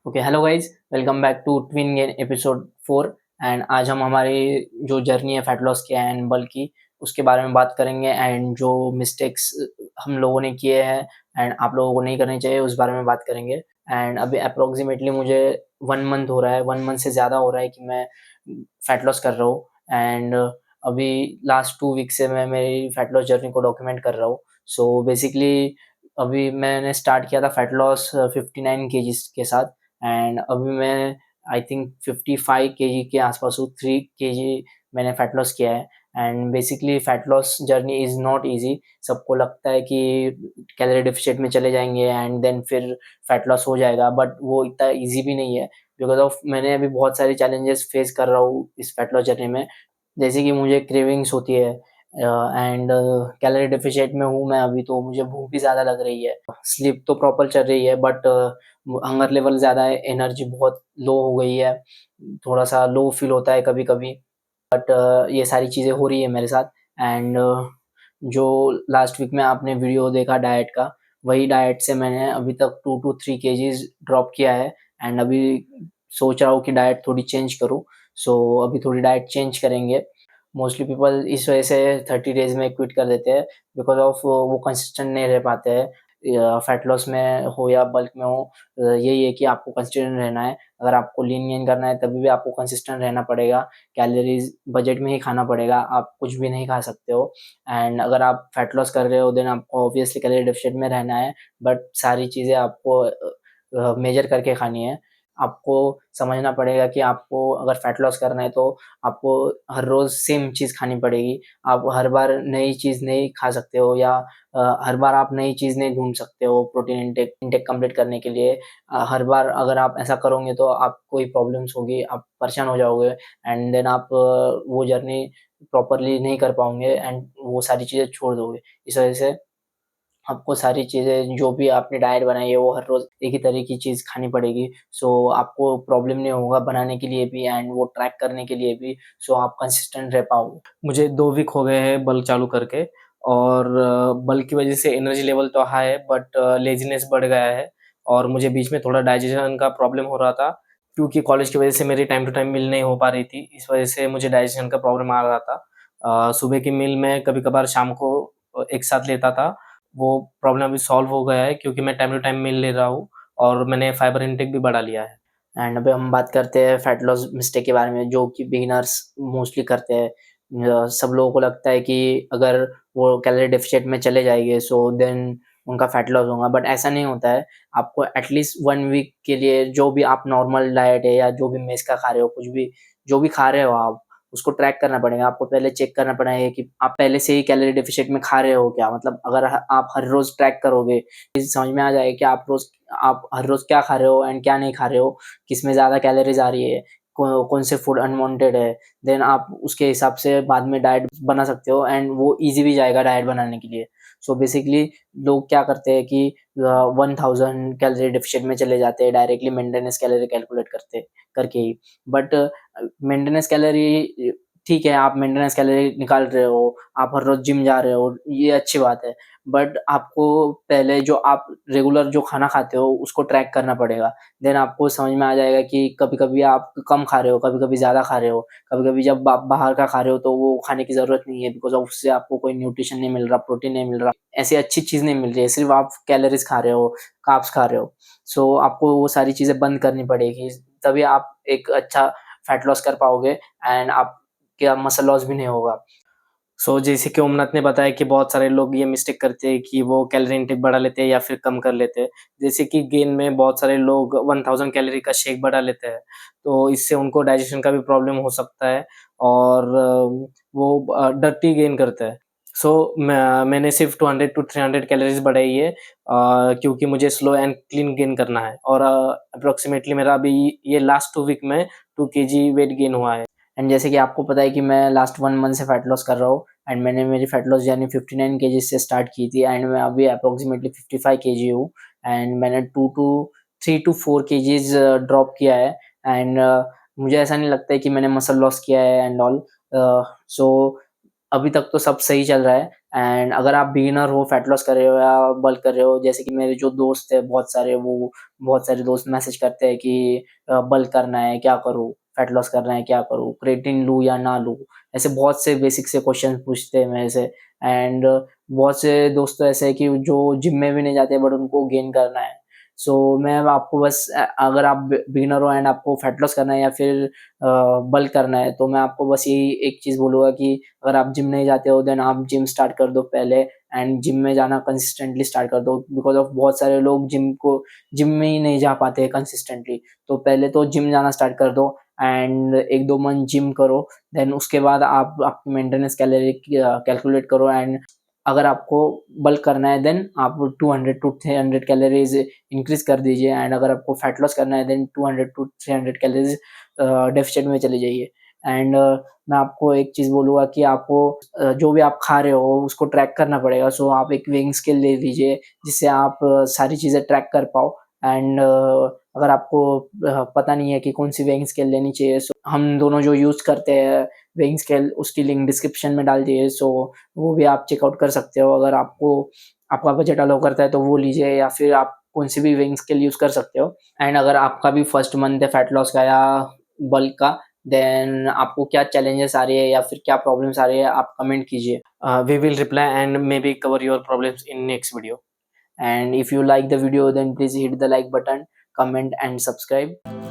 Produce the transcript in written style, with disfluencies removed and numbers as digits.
Okay, hello guys, welcome back to twin gain episode 4। And आज हम हमारी जो जर्नी है फैट लॉस की एंड बल्क की, उसके बारे में बात करेंगे। एंड जो मिस्टेक्स हम लोगों ने किए हैं एंड आप लोगों को नहीं करनी चाहिए, उस बारे में बात करेंगे। एंड अभी अप्रोक्सीमेटली मुझे 1 मंथ हो रहा है, 1 मंथ से ज़्यादा हो रहा है कि मैं फैट लॉस कर रहा हूँ। एंड अभी लास्ट 2 वीक से मैं मेरी फैट लॉस जर्नी को डॉक्यूमेंट कर रहा हूँ। सो बेसिकली अभी मैंने स्टार्ट किया था फैट लॉस 59 केजीज के साथ। एंड अभी मैं आई थिंक 55 केजी के आसपास हूँ। 3 केजी मैंने फैट लॉस किया है। And basically fat loss journey is not easy. सबको लगता है कि कैलोरी डेफिसिट में चले जाएंगे एंड देन फिर फैट लॉस हो जाएगा, बट वो इतना ईजी भी नहीं है। बिकॉज ऑफ मैंने अभी बहुत सारे चैलेंजेस फेस कर रहा हूँ इस फैट लॉस जर्नी में। जैसे कि मुझे क्रेविंग्स होती है एंड कैलोरी डेफिसिट में हूँ मैं अभी, तो मुझे भूख भी ज़्यादा लग रही है। स्लीप तो प्रॉपर चल रही है, बट हंगर लेवल ज़्यादा है, एनर्जी बहुत लो हो गई है, थोड़ा-सा लो फ़ील होता है कभी-कभी। बट ये सारी चीज़ें हो रही है मेरे साथ। एंड जो लास्ट वीक में आपने वीडियो देखा डाइट का, वही डाइट से मैंने अभी तक 2 टू 3 केजीज़ ड्रॉप किया है। एंड अभी सोच रहा हूँ कि डाइट थोड़ी चेंज करूँ। सो अभी थोड़ी डाइट चेंज करेंगे। मोस्टली पीपल इस वजह से 30 डेज़ में क्विट कर देते हैं, बिकॉज़ ऑफ वो कंसिस्टेंट नहीं रह पाते हैं। या फैट लॉस में हो या बल्क में हो, यही है कि आपको कंसिस्टेंट रहना है। अगर आपको लीन गेन करना है तभी भी आपको कंसिस्टेंट रहना पड़ेगा। कैलोरीज़ बजट में ही खाना पड़ेगा, आप कुछ भी नहीं खा सकते हो। एंड अगर आप फैट लॉस कर रहे हो देन आपको ऑब्वियसली कैलोरी डेफिसिट में रहना है, बट सारी चीज़ें आपको मेज़र करके खानी है। आपको समझना पड़ेगा कि आपको अगर फैट लॉस करना है तो आपको हर रोज़ सेम चीज़ खानी पड़ेगी। आप हर बार नई चीज़ नहीं खा सकते हो, या हर बार आप नई चीज़ नहीं ढूँढ सकते हो प्रोटीन इंटेक कंप्लीट करने के लिए। हर बार अगर आप ऐसा करोगे तो आपको ही प्रॉब्लम्स होगी, आप परेशान हो जाओगे एंड देन आप वो जर्नी प्रॉपर्ली नहीं कर पाओगे एंड वो सारी चीज़ें छोड़ दोगे। इस वजह से आपको सारी चीज़ें जो भी आपने डाइट बनाई है वो हर रोज़ एक ही तरह की चीज़ खानी पड़ेगी। सो आपको प्रॉब्लम नहीं होगा बनाने के लिए भी एंड वो ट्रैक करने के लिए भी। सो आप कंसिस्टेंट रह पाओगे। मुझे 2 वीक हो गए हैं बल्क चालू करके, और बल्क की वज़ह से एनर्जी लेवल तो हाई है, बट लेज़ीनेस बढ़ गया है। और मुझे बीच में थोड़ा डाइजेशन का प्रॉब्लम हो रहा था, क्योंकि कॉलेज की वज़ह से मेरी टाइम टू टाइम मील नहीं हो पा रही थी। इस वज़ह से मुझे डाइजेशन का प्रॉब्लम आ रहा था। सुबह की मील मैं कभी-कभार शाम को एक साथ लेता था। वो प्रॉब्लम अभी सॉल्व हो गया है, क्योंकि मैं टाइम टू टाइम मील ले रहा हूँ और मैंने फाइबर इंटेक भी बढ़ा लिया है। एंड अभी हम बात करते हैं फैट लॉस मिस्टेक के बारे में, जो कि बिगिनर्स मोस्टली करते हैं। सब लोगों को लगता है कि अगर वो कैलोरी डेफिसिट में चले जाएँगे सो देन उनका फैट लॉस होगा, बट ऐसा नहीं होता है। आपको एटलीस्ट 1 वीक के लिए जो भी आप नॉर्मल डाइट है या जो भी मेस का खा रहे हो, कुछ भी जो भी खा रहे हो आप, उसको ट्रैक करना पड़ेगा। आपको पहले चेक करना पड़ेगा कि आप पहले से ही कैलोरी डेफिसिट में खा रहे हो क्या? मतलब अगर आप हर रोज़ ट्रैक करोगे, फिर समझ में आ जाएगा कि आप हर रोज़ क्या खा रहे हो एंड क्या नहीं खा रहे हो, किसमें ज़्यादा कैलोरीज़ आ रही है, कौन से फूड अनवांटेड है। देन आप उसके हिसाब से बाद में डाइट बना सकते हो एंड वो ईज़ी भी जाएगा डाइट बनाने के लिए। सो बेसिकली लोग क्या करते हैं कि 1000 कैलोरी डेफिसिट में चले जाते हैं डायरेक्टली मेंटेनेंस कैलोरी कैलकुलेट करके ही। बट मेंटेनेंस कैलोरी ठीक है, आप मेंटेनेंस कैलोरी निकाल रहे हो, आप हर रोज़ जिम जा रहे हो, ये अच्छी बात है। बट आपको पहले जो आप रेगुलर जो खाना खाते हो, उसको ट्रैक करना पड़ेगा। देन आपको समझ में आ जाएगा कि कभी-कभी आप कम खा रहे हो, कभी-कभी ज़्यादा खा रहे हो। कभी-कभी जब आप बाहर का खा रहे हो, तो वो खाने की ज़रूरत नहीं है, बिकॉज़ ऑफ उससे आपको कोई न्यूट्रिशन नहीं मिल रहा, प्रोटीन नहीं मिल रहा, ऐसी अच्छी चीज़ नहीं मिल रही है, सिर्फ़ आप कैलोरीज़ खा रहे हो, कार्ब्स खा रहे हो। सो आपको वो सारी चीज़ें बंद करनी पड़ेगी, तभी आप एक अच्छा फैट लॉस कर पाओगे एंड आपका मसल लॉस भी नहीं होगा। जैसे कि उमनत ने बताया कि बहुत सारे लोग ये मिस्टेक करते हैं कि वो कैलोरी इंटेक बढ़ा लेते हैं या फिर कम कर लेते हैं। जैसे कि गेन में बहुत सारे लोग 1000 कैलोरी का शेक बढ़ा लेते हैं, तो इससे उनको डाइजेशन का भी प्रॉब्लम हो सकता है और वो डर्टी गेन करता है। मैंने सिर्फ़ 200 टू 300 कैलोरीज़ बढ़ाई है, क्योंकि मुझे स्लो एंड क्लीन गेन करना है, और एप्रोक्सिमेटली मेरा अभी ये लास्ट 2 वीक में 2 केजी वेट गेन हुआ है। एंड जैसे कि आपको पता है कि मैं लास्ट 1 मंथ से फैट लॉस कर रहा हूँ एंड मैंने मेरी फैट लॉस जर्नी 59 केजीज़ से स्टार्ट की थी एंड मैं अभी एप्रोक्सिमेटली 55 केजी हूँ। एंड मैंने 3 टू 4 केजीज़ ड्रॉप किया है। एंड मुझे ऐसा नहीं लगता है कि मैंने मसल लॉस किया है एंड ऑल। सो अभी तक तो सब सही चल रहा है एंड अगर आप बिगिनर हो, फैट लॉस कर रहे हो या बल्क कर रहे हो, जैसे कि मेरे जो दोस्त है बहुत सारे, वो बहुत सारे दोस्त मैसेज करते हैं कि बल्क करना है क्या करूँ, फैट लॉस करना है क्या करूँ, क्रेटिन लूँ या ना लूँ, ऐसे बहुत से बेसिक से क्वेश्चन पूछते हैं मेरे से। एंड बहुत से दोस्त तो ऐसे हैं कि जो जिम में भी नहीं जाते बट उनको गेन करना है। सो मैं अब आपको बस अगर आप बिगिनर हो एंड आपको फैट लॉस करना है या फिर बल्क करना है, तो मैं आपको बस यही एक चीज़ बोलूँगा कि अगर आप जिम नहीं जाते हो देन आप जिम स्टार्ट कर दो पहले, एंड जिम में जाना कंसिस्टेंटली स्टार्ट कर दो, बिकॉज़ ऑफ बहुत सारे लोग जिम में ही नहीं जा पाते हैं कंसिस्टेंटली। तो पहले तो जिम जाना स्टार्ट कर दो एंड 1-2 मंथ जिम करो, देन उसके बाद आप आपकी मेंटेनेंस कैलोरी कैलकुलेट करो, एंड अगर आपको बल्क करना है देन आप 200 टू 300 कैलोरीज़ इंक्रीज़ कर दीजिए, एंड अगर आपको फैट लॉस करना है देन 200 टू 300 कैलोरीज़ डेफ़िसिट में चले जाइए। एंड मैं आपको एक चीज़ बोलूँगा कि आपको जो भी आप खा रहे हो उसको ट्रैक करना पड़ेगा। सो आप एक वेइंग स्केल ले लीजिए जिससे आप सारी चीज़ें ट्रैक कर पाओ। एंड अगर आपको पता नहीं है कि कौन-सी वेइंग स्केल लेनी चाहिए, सो हम दोनों जो यूज़ करते हैं वेइंग स्केल, उसकी लिंक डिस्क्रिप्शन में डाल दिए, सो वो भी आप चेकआउट कर सकते हो। अगर आपको आपका बजट अलाउ करता है तो वो लीजिए, या फिर आप कौन-सी भी वेइंग स्केल यूज़ कर सकते हो। एंड अगर आपका भी फर्स्ट मंथ है फैट लॉस का या बल्क का, देन आपको क्या चैलेंजेस आ रही है या फिर क्या प्रॉब्लम्स आ रही है, आप कमेंट कीजिए। We will reply and maybe cover your problems in next video. And if you like the video, then please hit the like button, comment and subscribe.